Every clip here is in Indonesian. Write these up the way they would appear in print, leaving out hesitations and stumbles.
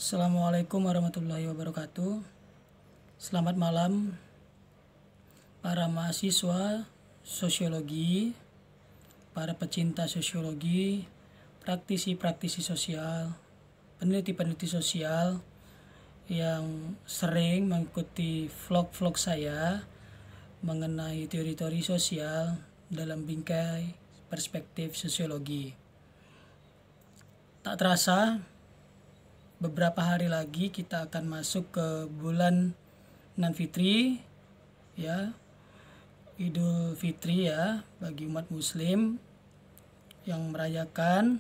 Assalamualaikum warahmatullahi wabarakatuh. Selamat malam para mahasiswa sosiologi, para pecinta sosiologi, praktisi-praktisi sosial, peneliti-peneliti sosial yang sering mengikuti vlog-vlog saya mengenai teori-teori sosial dalam bingkai perspektif sosiologi. Tak terasa, beberapa hari lagi kita akan masuk ke bulan Nan Fitri, ya, Idul Fitri ya, bagi umat Muslim yang merayakan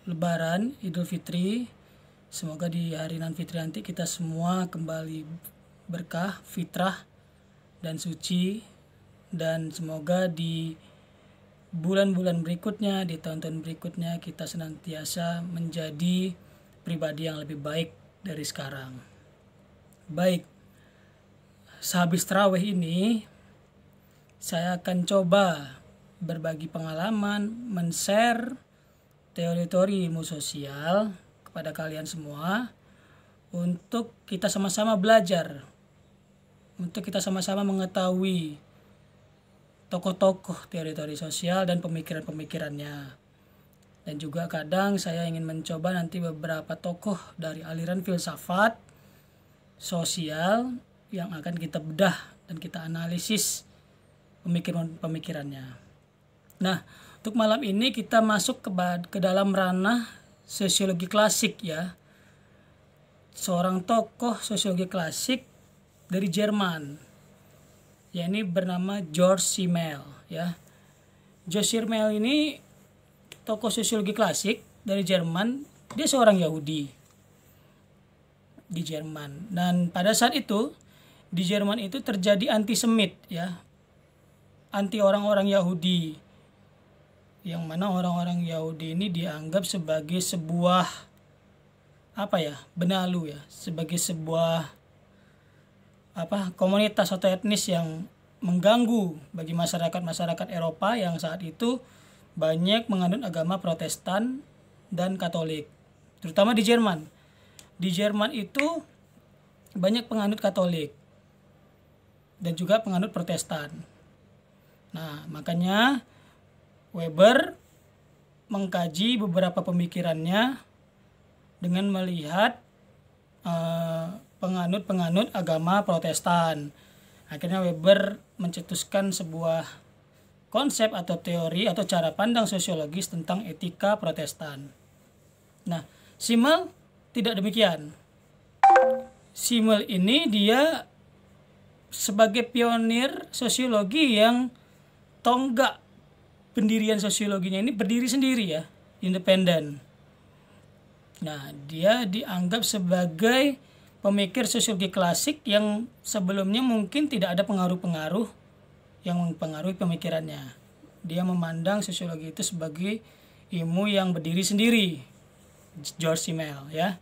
Lebaran Idul Fitri. Semoga di hari Nan Fitri nanti kita semua kembali berkah, fitrah, dan suci, dan semoga di bulan-bulan berikutnya, di tahun-tahun berikutnya kita senantiasa menjadi pribadi yang lebih baik dari sekarang. Baik, sehabis tarawih ini saya akan coba berbagi pengalaman, men-share teori-teori ilmu sosial kepada kalian semua untuk kita sama-sama belajar, untuk kita sama-sama mengetahui tokoh-tokoh teori-teori sosial dan pemikiran-pemikirannya. Dan juga kadang saya ingin mencoba nanti beberapa tokoh dari aliran filsafat sosial yang akan kita bedah dan kita analisis pemikiran-pemikirannya. Nah, untuk malam ini kita masuk ke dalam ranah sosiologi klasik ya. Seorang tokoh sosiologi klasik dari Jerman, ya, ini bernama George Simmel ya. George Simmel ini tokoh sosiologi klasik dari Jerman. Dia seorang Yahudi di Jerman, dan pada saat itu di Jerman itu terjadi antisemit ya, anti orang-orang Yahudi, yang mana orang-orang Yahudi ini dianggap sebagai sebuah benalu ya, sebagai sebuah komunitas atau etnis yang mengganggu bagi masyarakat Eropa yang saat itu banyak menganut agama Protestan dan Katolik, terutama di Jerman. Di Jerman itu banyak penganut Katolik dan juga penganut Protestan. Nah, makanya Weber mengkaji beberapa pemikirannya dengan melihat penganut agama Protestan. Akhirnya Weber mencetuskan sebuah konsep atau teori atau cara pandang sosiologis tentang etika Protestan. Nah, Simmel tidak demikian. Simmel ini dia sebagai pionir sosiologi yang tonggak pendirian sosiologinya ini berdiri sendiri ya, independen. Nah, dia dianggap sebagai pemikir sosiologi klasik yang sebelumnya mungkin tidak ada pengaruh-pengaruh yang mempengaruhi pemikirannya. Dia memandang sosiologi itu sebagai ilmu yang berdiri sendiri, George Simmel ya.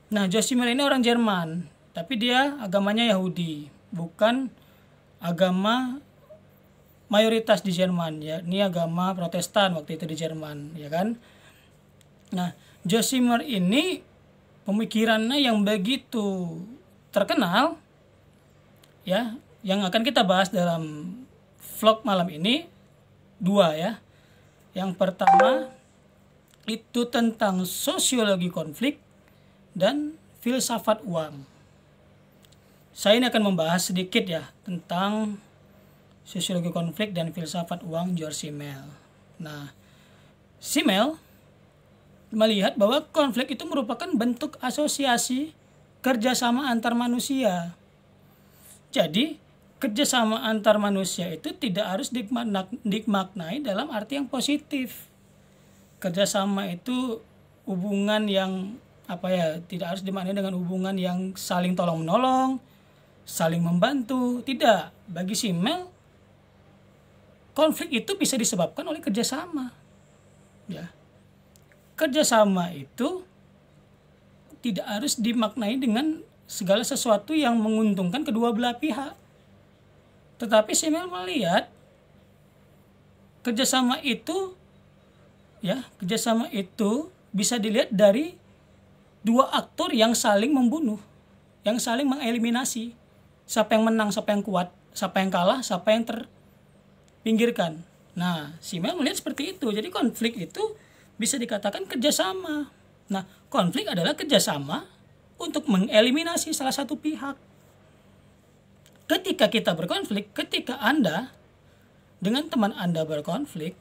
Nah, George Simmel ini orang Jerman, tapi dia agamanya Yahudi, bukan agama mayoritas di Jerman ya. Ini agama Protestan waktu itu di Jerman, ya kan? Nah, George Simmel ini pemikirannya yang begitu terkenal ya, yang akan kita bahas dalam vlog malam ini dua ya. Yang pertama itu tentang sosiologi konflik dan filsafat uang. Saya ini akan membahas sedikit ya tentang sosiologi konflik dan filsafat uang George Simmel. Nah, Simmel melihat bahwa konflik itu merupakan bentuk asosiasi kerjasama antar manusia. Jadi, kerjasama antar manusia itu tidak harus dimaknai dalam arti yang positif. Kerjasama itu hubungan yang tidak harus dimaknai dengan hubungan yang saling tolong-menolong, saling membantu. Tidak. Bagi Simmel, konflik itu bisa disebabkan oleh kerjasama. Ya. Kerjasama itu tidak harus dimaknai dengan segala sesuatu yang menguntungkan kedua belah pihak. Tetapi Simmel melihat kerjasama itu bisa dilihat dari dua aktor yang saling membunuh, yang saling mengeliminasi. Siapa yang menang, siapa yang kuat, siapa yang kalah, siapa yang terpinggirkan. Nah, Simmel melihat seperti itu. Jadi konflik itu bisa dikatakan kerjasama. Nah, konflik adalah kerjasama untuk mengeliminasi salah satu pihak. Ketika kita berkonflik, ketika Anda dengan teman Anda berkonflik,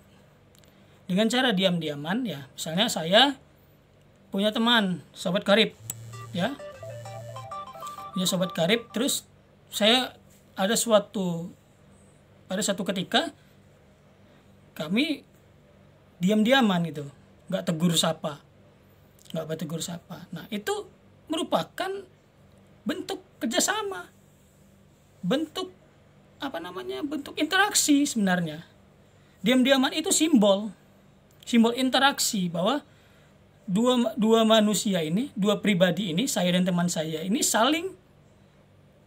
dengan cara diam-diaman, ya, misalnya saya punya teman, sobat karib, ya, punya sobat karib, terus saya ada pada satu ketika kami diam-diaman gitu, nggak tegur sapa. Nah, itu merupakan bentuk kerjasama, bentuk bentuk interaksi sebenarnya. Diam-diaman itu simbol interaksi bahwa dua manusia ini, dua pribadi ini, saya dan teman saya ini saling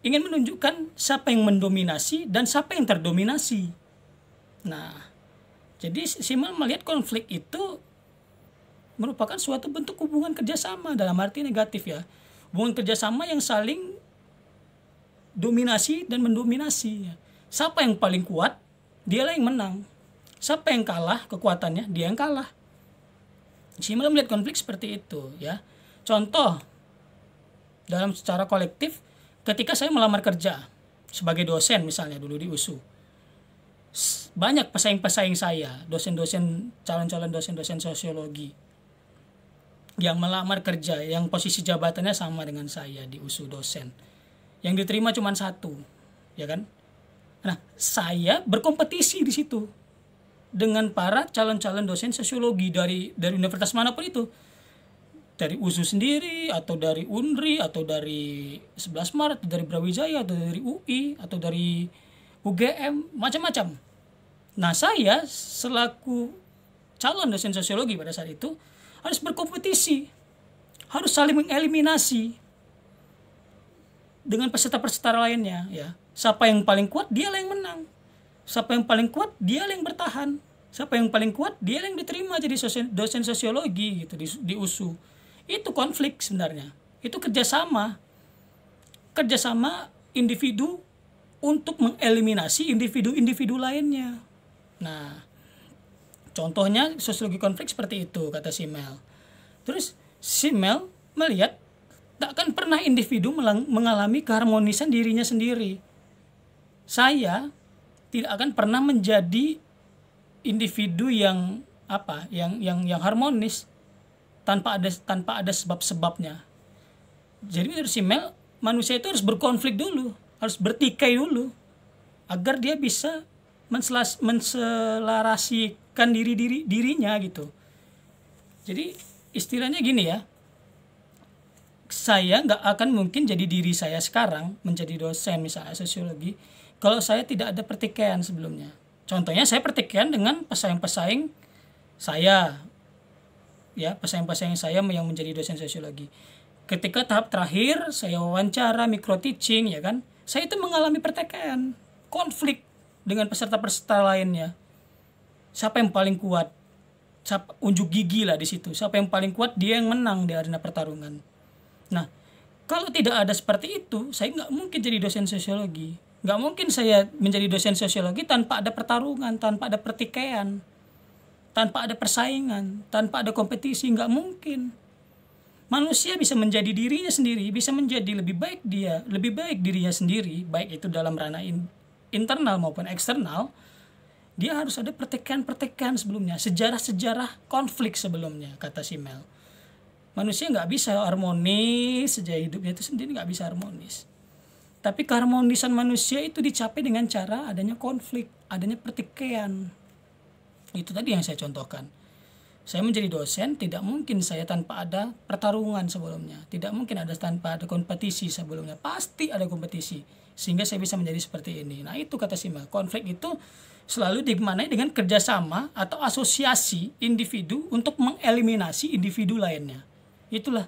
ingin menunjukkan siapa yang mendominasi dan siapa yang terdominasi. Nah, jadi Simmel melihat konflik itu merupakan suatu bentuk hubungan kerjasama dalam arti negatif, ya. Hubungan kerjasama yang saling dominasi dan mendominasi. Siapa yang paling kuat, dialah yang menang. Siapa yang kalah kekuatannya, dia yang kalah. Simmel melihat konflik seperti itu, ya. Contoh, dalam secara kolektif, ketika saya melamar kerja sebagai dosen misalnya dulu di USU, banyak pesaing-pesaing saya, dosen-dosen, calon-calon dosen-dosen sosiologi yang melamar kerja, yang posisi jabatannya sama dengan saya di USU dosen. Yang diterima cuma satu, ya kan? Nah, saya berkompetisi di situ dengan para calon-calon dosen sosiologi dari universitas manapun itu. Dari USU sendiri, atau dari UNRI, atau dari 11 Maret, atau dari Brawijaya, atau dari UI, atau dari UGM, macam-macam. Nah, saya selaku calon dosen sosiologi pada saat itu harus berkompetisi, harus saling mengeliminasi dengan peserta-peserta lainnya, ya. Siapa yang paling kuat, dialah yang menang. Siapa yang paling kuat, dialah yang bertahan. Siapa yang paling kuat, dialah yang diterima jadi dosen sosiologi gitu di USU. Itu konflik sebenarnya. Itu kerjasama individu untuk mengeliminasi individu-individu lainnya. Nah, contohnya sosiologi konflik seperti itu, kata Simmel. Terus Simmel melihat tak akan pernah individu mengalami keharmonisan dirinya sendiri. Saya tidak akan pernah menjadi individu yang harmonis tanpa ada sebab-sebabnya. Jadi menurut Simmel, manusia itu harus berkonflik dulu, harus bertikai dulu, agar dia bisa menselarasikan dirinya gitu. Jadi istilahnya gini, ya, saya nggak akan mungkin jadi diri saya sekarang menjadi dosen misalnya sosiologi kalau saya tidak ada pertikaian sebelumnya. Contohnya saya pertikaian dengan pesaing-pesaing saya, ya, pesaing-pesaing saya yang menjadi dosen sosiologi. Ketika tahap terakhir saya wawancara, micro teaching, ya kan, saya itu mengalami pertikaian, konflik dengan peserta-peserta lainnya. Siapa yang paling kuat? Unjuk gigi lah di situ. Siapa yang paling kuat, dia yang menang di arena pertarungan. Nah, kalau tidak ada seperti itu, saya nggak mungkin jadi dosen sosiologi. Nggak mungkin saya menjadi dosen sosiologi tanpa ada pertarungan, tanpa ada pertikaian, tanpa ada persaingan, tanpa ada kompetisi. Nggak mungkin. Manusia bisa menjadi dirinya sendiri, bisa menjadi lebih baik dirinya sendiri, baik itu dalam ranah internal maupun eksternal. Dia harus ada pertikaian sebelumnya, sejarah konflik sebelumnya, kata Simmel. Manusia nggak bisa harmonis sejak hidupnya itu sendiri, nggak bisa harmonis. Tapi keharmonisan manusia itu dicapai dengan cara adanya konflik, adanya pertikaian. Itu tadi yang saya contohkan. Saya menjadi dosen, tidak mungkin saya tanpa ada pertarungan sebelumnya. Tidak mungkin ada tanpa ada kompetisi sebelumnya. Pasti ada kompetisi, sehingga saya bisa menjadi seperti ini. Nah, itu kata Simmel. Konflik itu selalu dimaknai dengan kerjasama atau asosiasi individu untuk mengeliminasi individu lainnya. Itulah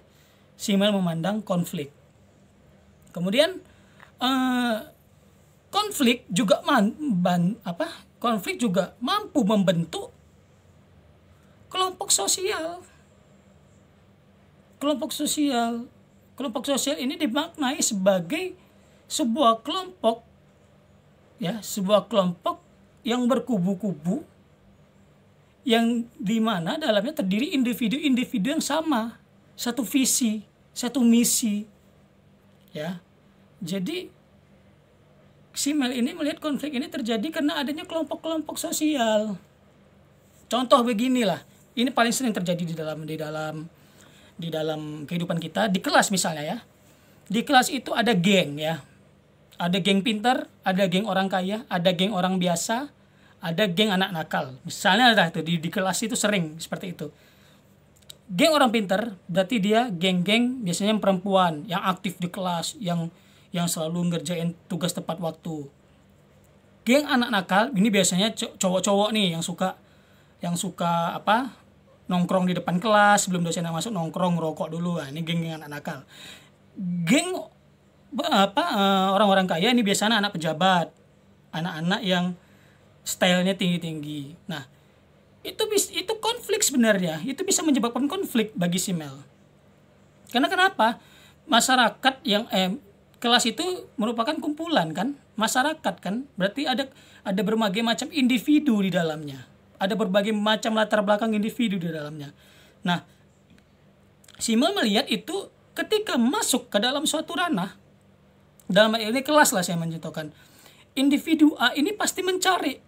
Simmel memandang konflik. Kemudian konflik juga mampu membentuk kelompok sosial. kelompok sosial. Kelompok sosial ini dimaknai sebagai sebuah kelompok, ya, sebuah kelompok yang berkubu-kubu, yang dimana dalamnya terdiri individu-individu yang sama, satu visi, satu misi, ya. Jadi si Mel ini melihat konflik ini terjadi karena adanya kelompok-kelompok sosial. Contoh beginilah, ini paling sering terjadi di dalam kehidupan kita, di kelas misalnya ya. Di kelas itu ada geng ya. Ada geng pintar, ada geng orang kaya, ada geng orang biasa, ada geng anak nakal. Misalnya itu di kelas itu sering seperti itu. Geng orang pintar berarti dia geng-geng biasanya perempuan yang aktif di kelas, yang selalu ngerjain tugas tepat waktu. Geng anak nakal ini biasanya cowok-cowok nih yang suka nongkrong di depan kelas sebelum dosen masuk, nongkrong rokok dulu. Nah, ini geng anak nakal. Geng orang-orang kaya ini biasanya anak pejabat, anak-anak yang stylenya tinggi-tinggi. Nah, itu konflik sebenarnya. Itu bisa menyebabkan konflik bagi si Mel. Karena kenapa? Masyarakat yang kelas itu merupakan kumpulan kan, masyarakat kan. Berarti ada berbagai macam individu di dalamnya. Ada berbagai macam latar belakang individu di dalamnya. Nah, si Mel melihat itu ketika masuk ke dalam suatu ranah, dalam ini kelas lah saya mencontohkan, individu A ini pasti mencari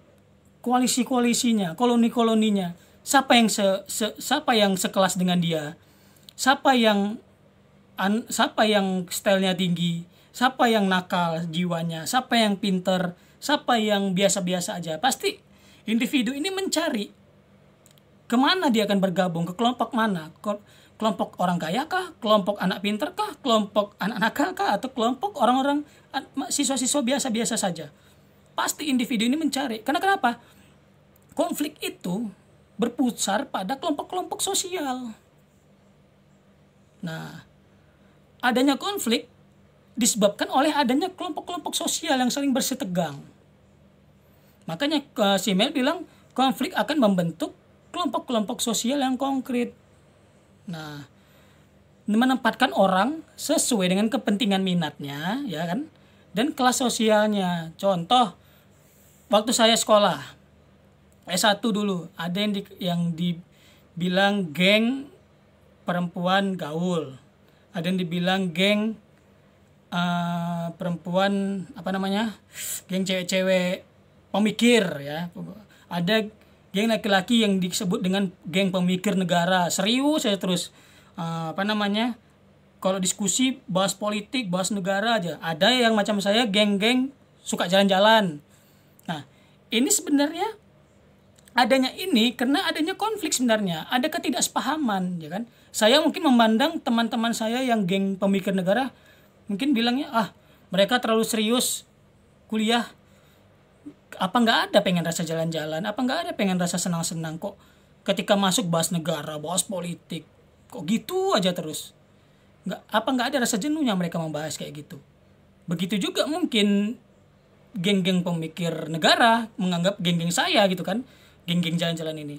koalisi-koalisinya, koloni-koloninya, siapa yang sekelas dengan dia, siapa yang stylenya tinggi, siapa yang nakal jiwanya, siapa yang pinter, siapa yang biasa-biasa aja. Pasti individu ini mencari kemana dia akan bergabung, ke kelompok mana, kelompok orang kaya kah, kelompok anak pinter kah, kelompok anak nakal kah, atau kelompok orang-orang siswa-siswa biasa-biasa saja. Pasti individu ini mencari. Karena kenapa? Konflik itu berpusar pada kelompok-kelompok sosial. Nah, adanya konflik disebabkan oleh adanya kelompok-kelompok sosial yang saling bersitegang. Makanya si Mel bilang konflik akan membentuk kelompok-kelompok sosial yang konkret. Nah, menempatkan orang sesuai dengan kepentingan minatnya, ya kan? Dan kelas sosialnya. Contoh, waktu saya sekolah S1 dulu, ada yang dibilang geng perempuan gaul. Ada yang dibilang geng perempuan geng cewek-cewek pemikir ya. Ada geng laki-laki yang disebut dengan geng pemikir negara. Serius saya terus kalau diskusi bahas politik, bahas negara aja. Ada yang macam saya geng-geng suka jalan-jalan. Nah, ini sebenarnya adanya ini karena adanya konflik sebenarnya. Ada ketidaksepahaman, ya kan? Saya mungkin memandang teman-teman saya yang geng pemikir negara mungkin bilangnya, mereka terlalu serius kuliah. Apa nggak ada pengen rasa jalan-jalan? Apa nggak ada pengen rasa senang-senang? Kok ketika masuk bahas negara, bahas politik, kok gitu aja terus? Nggak ada rasa jenuhnya mereka membahas kayak gitu? Begitu juga mungkin geng-geng pemikir negara menganggap geng-geng saya gitu kan, geng-geng jalan-jalan ini.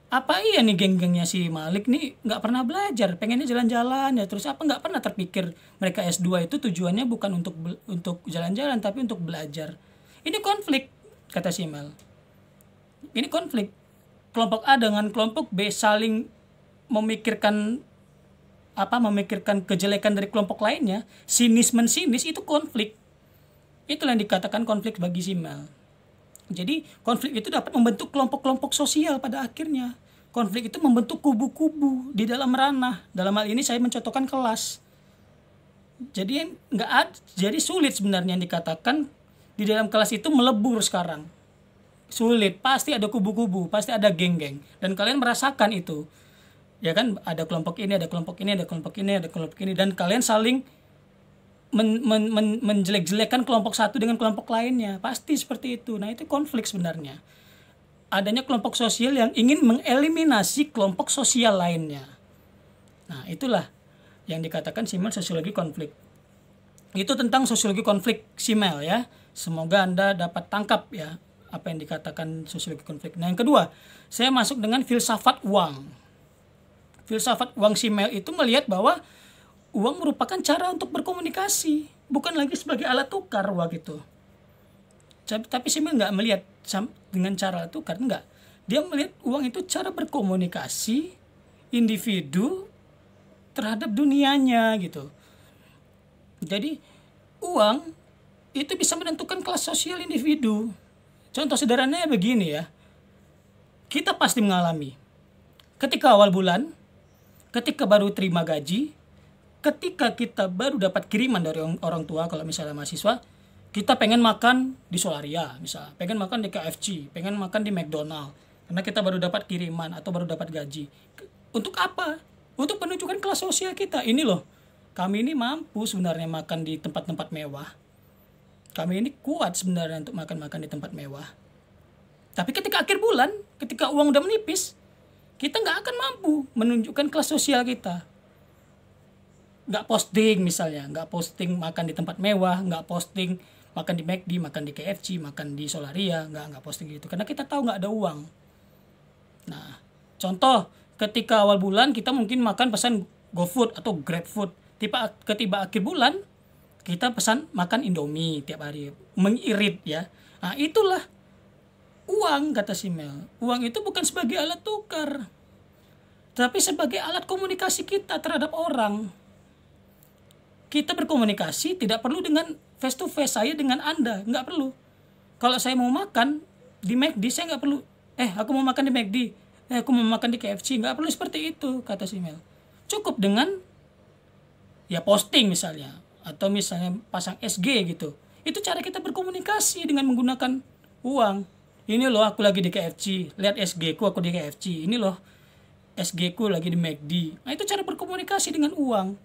Apa iya nih geng-gengnya si Malik nih nggak pernah belajar, pengennya jalan-jalan ya, terus apa nggak pernah terpikir mereka S2 itu tujuannya bukan untuk jalan-jalan tapi untuk belajar. Ini konflik, kata si Mel. Ini konflik. Kelompok A dengan kelompok B saling memikirkan kejelekan dari kelompok lainnya, sinis itu konflik. Itulah yang dikatakan konflik bagi si Mel. Jadi konflik itu dapat membentuk kelompok-kelompok sosial pada akhirnya. Konflik itu membentuk kubu-kubu di dalam ranah. Dalam hal ini saya mencontohkan kelas. Jadi sulit sebenarnya yang dikatakan di dalam kelas itu melebur sekarang. Sulit, pasti ada kubu-kubu, pasti ada geng-geng, dan kalian merasakan itu. Ya kan, ada kelompok ini, ada kelompok ini, ada kelompok ini, ada kelompok ini, dan kalian saling menjelek-jelekan kelompok satu dengan kelompok lainnya. Pasti seperti itu. Nah, itu konflik sebenarnya. Adanya kelompok sosial yang ingin mengeliminasi kelompok sosial lainnya. Nah, itulah yang dikatakan Simmel sosiologi konflik. Itu tentang sosiologi konflik Simmel ya. Semoga Anda dapat tangkap ya apa yang dikatakan sosiologi konflik. Nah, yang kedua, saya masuk dengan filsafat uang. Filsafat uang Simmel itu melihat bahwa uang merupakan cara untuk berkomunikasi, bukan lagi sebagai alat tukar uang itu. Tapi Simmel nggak melihat dengan cara tukar, nggak. Dia melihat uang itu cara berkomunikasi individu terhadap dunianya gitu. Jadi uang itu bisa menentukan kelas sosial individu. Contoh sederhananya begini ya. Kita pasti mengalami ketika awal bulan, ketika baru terima gaji, ketika kita baru dapat kiriman dari orang tua, kalau misalnya mahasiswa, kita pengen makan di Solaria misalnya, pengen makan di KFC, pengen makan di McDonald, karena kita baru dapat kiriman atau baru dapat gaji. Untuk apa? Untuk menunjukkan kelas sosial kita. Ini loh, kami ini mampu sebenarnya makan di tempat-tempat mewah. Kami ini kuat sebenarnya untuk makan-makan di tempat mewah. Tapi ketika akhir bulan, ketika uang udah menipis, kita nggak akan mampu menunjukkan kelas sosial kita. Nggak posting misalnya, nggak posting makan di tempat mewah, nggak posting makan di McD, makan di KFC, makan di Solaria, nggak posting gitu. Karena kita tahu nggak ada uang. Nah, contoh, ketika awal bulan kita mungkin pesan GoFood atau GrabFood. Ketiba akhir bulan, kita pesan makan Indomie tiap hari. Mengirit ya. Nah, itulah uang, kata Simmel. Uang itu bukan sebagai alat tukar, tapi sebagai alat komunikasi kita terhadap orang. Kita berkomunikasi tidak perlu dengan face to face, saya dengan Anda, nggak perlu. Kalau saya mau makan di McD, saya nggak perlu, aku mau makan di McD, aku mau makan di KFC, nggak perlu seperti itu, kata Simmel. Cukup dengan ya posting misalnya, atau misalnya pasang SG gitu. Itu cara kita berkomunikasi dengan menggunakan uang. Ini loh aku lagi di KFC, lihat SG ku aku di KFC. Ini loh SG ku lagi di McD. Nah, itu cara berkomunikasi dengan uang.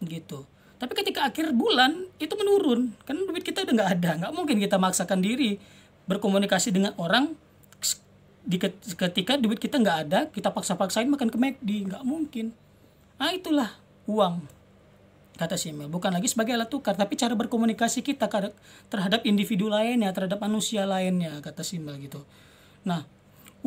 Gitu. Tapi ketika akhir bulan itu menurun, kan duit kita udah nggak ada. Nggak mungkin kita maksakan diri berkomunikasi dengan orang ketika duit kita nggak ada, kita paksa-paksain makan ke McD. Nggak mungkin. Nah, itulah uang, kata Simmel. Bukan lagi sebagai alat tukar, tapi cara berkomunikasi kita terhadap individu lainnya, terhadap manusia lainnya, kata Simmel gitu. Nah,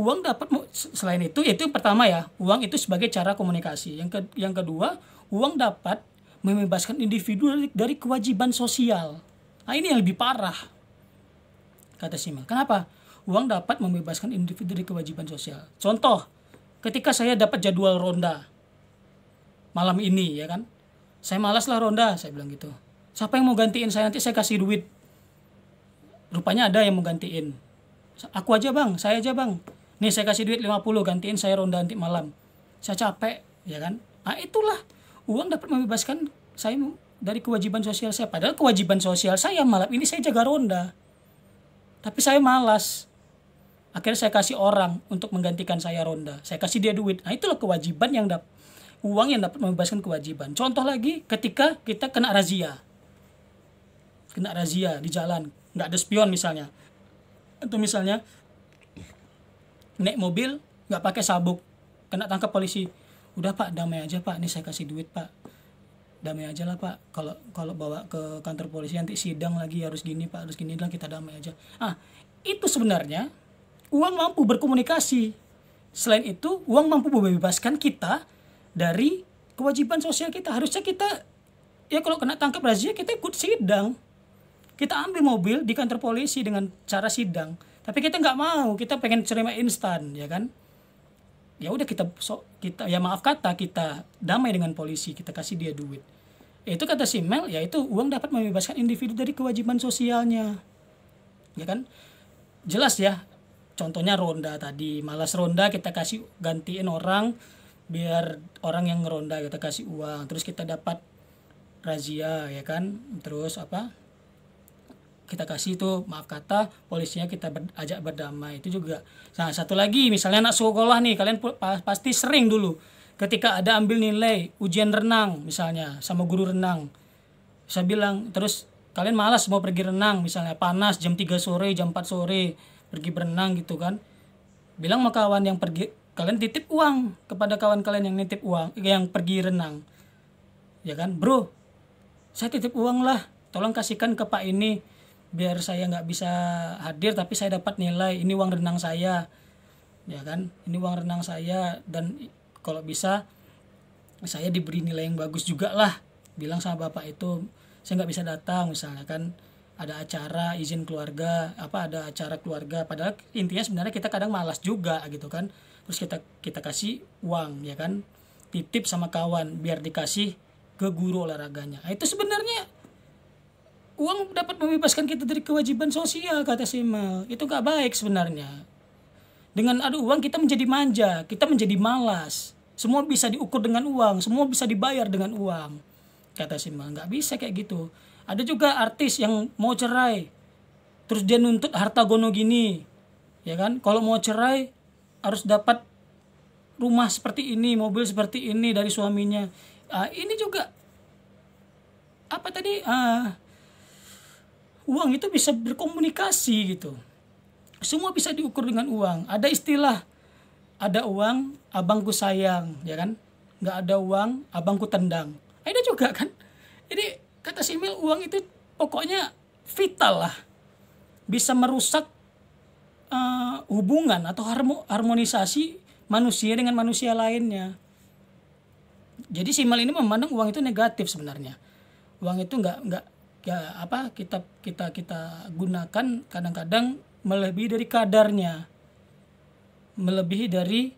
uang dapat, selain itu yang pertama ya, uang itu sebagai cara komunikasi. Yang kedua, uang dapat membebaskan individu dari kewajiban sosial. Nah, ini yang lebih parah, kata Simmel. Kenapa? Uang dapat membebaskan individu dari kewajiban sosial. Contoh, ketika saya dapat jadwal ronda malam ini, ya kan, saya malas lah ronda, saya bilang gitu. Siapa yang mau gantiin saya, nanti saya kasih duit. Rupanya ada yang mau gantiin. Aku aja bang, saya aja bang. Nih saya kasih duit 50, gantiin saya ronda nanti malam. Saya capek, ya kan. Nah, itulah, uang dapat membebaskan saya dari kewajiban sosial saya. Padahal kewajiban sosial saya malam ini saya jaga ronda. Tapi saya malas. Akhirnya saya kasih orang untuk menggantikan saya ronda. Saya kasih dia duit. Nah, itulah kewajiban yang uang yang dapat membebaskan kewajiban. Contoh lagi, ketika kita kena razia di jalan, nggak ada spion misalnya, atau misalnya naik mobil nggak pakai sabuk, kena tangkap polisi. Udah pak, damai aja pak, ini saya kasih duit pak, damai aja lah pak. Kalau bawa ke kantor polisi nanti sidang lagi harus gini pak, harus gini lah, kita damai aja. Itu sebenarnya uang mampu berkomunikasi. Selain itu, uang mampu membebaskan kita dari kewajiban sosial kita. Harusnya kita, ya kalau kena tangkap razia, kita ikut sidang. Kita ambil mobil di kantor polisi dengan cara sidang. Tapi kita nggak mau, kita pengen terima instan, ya kan? Ya udah kita ya maaf kata, kita damai dengan polisi, kita kasih dia duit. Itu kata Simmel, yaitu uang dapat membebaskan individu dari kewajiban sosialnya. Ya kan? Jelas ya. Contohnya ronda tadi, malas ronda, kita kasih gantiin orang, biar orang yang ngeronda kita kasih uang, terus kita dapat razia, ya kan, terus kita kasih tuh maaf kata, polisinya kita ajak berdamai. Itu juga. Nah, satu lagi misalnya anak sekolah nih, kalian pasti sering dulu ketika ada ambil nilai ujian renang misalnya sama guru renang, saya bilang, terus kalian malas mau pergi renang misalnya, panas jam 3 sore, jam 4 sore pergi berenang gitu kan, bilang sama kawan yang pergi, kalian titip uang kepada kawan kalian yang nitip uang, yang pergi renang, ya kan, bro, saya titip uang lah, tolong kasihkan ke pak ini, biar saya nggak bisa hadir tapi saya dapat nilai, ini uang renang saya, ya kan, ini uang renang saya, dan kalau bisa saya diberi nilai yang bagus juga lah, bilang sama bapak itu saya nggak bisa datang misalnya kan, ada acara izin keluarga, ada acara keluarga, padahal intinya sebenarnya kita kadang malas juga gitu kan, terus kita kasih uang ya kan, titip sama kawan biar dikasih ke guru olahraganya. Nah, itu sebenarnya uang dapat membebaskan kita dari kewajiban sosial, kata Simel. Itu gak baik sebenarnya. Dengan ada uang kita menjadi manja, kita menjadi malas. Semua bisa diukur dengan uang, semua bisa dibayar dengan uang, kata Simel. Gak bisa kayak gitu. Ada juga artis yang mau cerai, terus dia nuntut harta gono gini, ya kan? Kalau mau cerai harus dapat rumah seperti ini, mobil seperti ini dari suaminya. Ini juga uang itu bisa berkomunikasi gitu. Semua bisa diukur dengan uang. Ada istilah, ada uang abangku sayang, ya kan? Nggak ada uang abangku tendang. Ada juga kan? Jadi kata Simil, uang itu pokoknya vital lah, bisa merusak hubungan atau harmonisasi manusia dengan manusia lainnya. Jadi Simil ini memandang uang itu negatif sebenarnya. Uang itu nggak kita gunakan kadang-kadang melebihi dari kadarnya, melebihi dari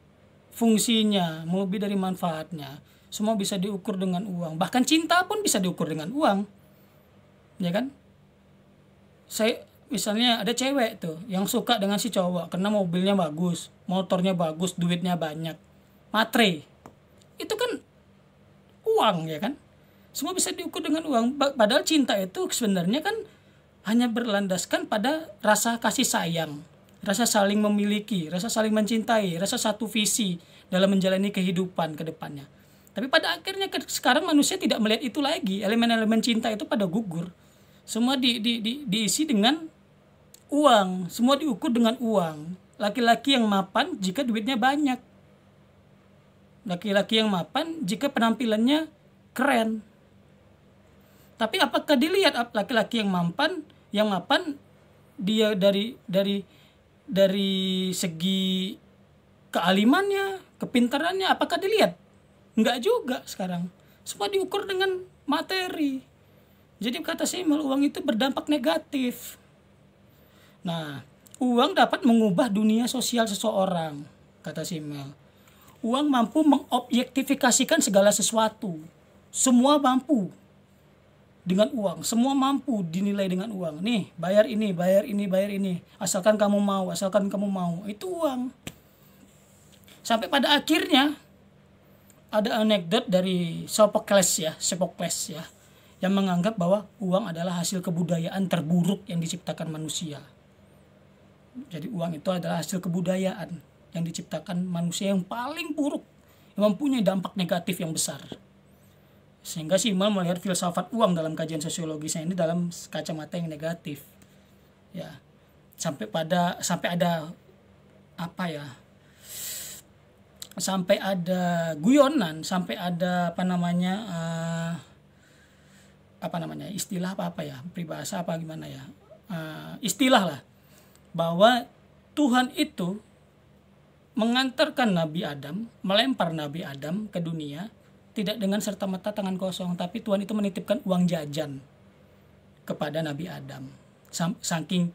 fungsinya, melebihi dari manfaatnya. Semua bisa diukur dengan uang. Bahkan cinta pun bisa diukur dengan uang, ya kan? Saya misalnya ada cewek tuh yang suka dengan si cowok karena mobilnya bagus, motornya bagus, duitnya banyak, matre. Itu kan uang, ya kan? Semua bisa diukur dengan uang. Padahal cinta itu sebenarnya kan hanya berlandaskan pada rasa kasih sayang, rasa saling memiliki, rasa saling mencintai, rasa satu visi dalam menjalani kehidupan ke depannya. Tapi pada akhirnya sekarang manusia tidak melihat itu lagi. Elemen-elemen cinta itu pada gugur. Semua diisi dengan uang, semua diukur dengan uang. Laki-laki yang mapan jika duitnya banyak. Laki-laki yang mapan jika penampilannya keren. Tapi apakah dilihat laki-laki yang mapan dia dari segi kealimannya, kepintarannya, apakah dilihat? Enggak juga sekarang. Semua diukur dengan materi. Jadi kata Simel, uang itu berdampak negatif. Nah, uang dapat mengubah dunia sosial seseorang, kata Simel. Uang mampu mengobjektifikasikan segala sesuatu. Semua mampu dengan uang, semua mampu dinilai dengan uang. Nih, bayar ini, bayar ini, bayar ini. Asalkan kamu mau, asalkan kamu mau. Itu uang. Sampai pada akhirnya ada anekdot dari Sophocles ya, yang menganggap bahwa uang adalah hasil kebudayaan terburuk yang diciptakan manusia. Jadi uang itu adalah hasil kebudayaan yang diciptakan manusia yang paling buruk, yang mempunyai dampak negatif yang besar. Sehingga Simel melihat filsafat uang dalam kajian sosiologisnya ini dalam kacamata yang negatif. Ya. Sampai ada guyonan, sampai ada istilah peribahasa istilah lah, bahwa Tuhan itu mengantarkan Nabi Adam, melempar Nabi Adam ke dunia tidak dengan serta-merta tangan kosong, tapi Tuhan itu menitipkan uang jajan kepada Nabi Adam. Saking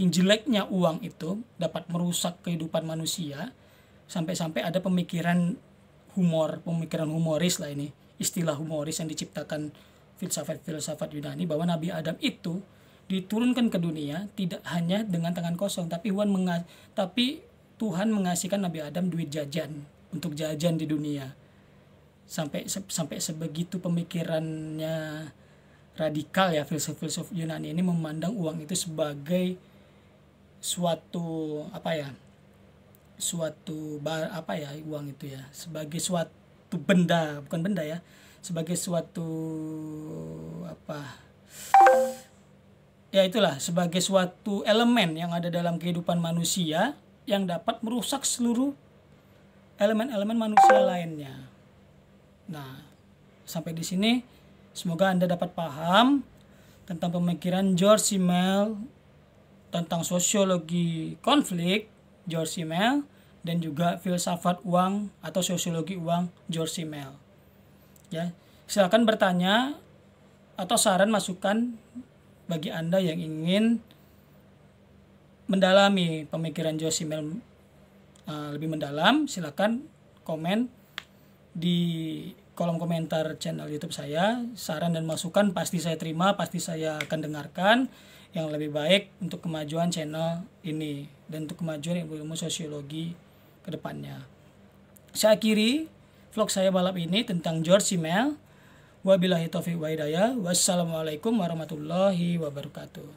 jeleknya uang itu dapat merusak kehidupan manusia, sampai-sampai ada pemikiran humoris lah ini, istilah humoris yang diciptakan filsafat Yunani, bahwa Nabi Adam itu diturunkan ke dunia tidak hanya dengan tangan kosong, tapi Tuhan mengasihkan Nabi Adam duit jajan untuk jajan di dunia. Sampai sebegitu pemikirannya radikal ya filsuf Yunani ini, memandang uang itu sebagai uang itu ya sebagai suatu benda, bukan benda ya, sebagai suatu sebagai suatu elemen yang ada dalam kehidupan manusia yang dapat merusak seluruh elemen-elemen manusia lainnya. Nah, sampai di sini semoga Anda dapat paham tentang pemikiran George Simmel tentang sosiologi konflik George Simmel dan juga filsafat uang atau sosiologi uang George Simmel. Ya, silakan bertanya atau saran masukan bagi Anda yang ingin mendalami pemikiran George Simmel lebih mendalam. Silakan komen di kolom komentar channel YouTube saya. Saran dan masukan pasti saya terima, pasti saya akan dengarkan yang lebih baik untuk kemajuan channel ini dan untuk kemajuan ilmu sosiologi ke depannya. Saya akhiri vlog saya malam ini tentang George Simmel. Wabillahi taufiq wa hidayah. Wassalamualaikum warahmatullahi wabarakatuh.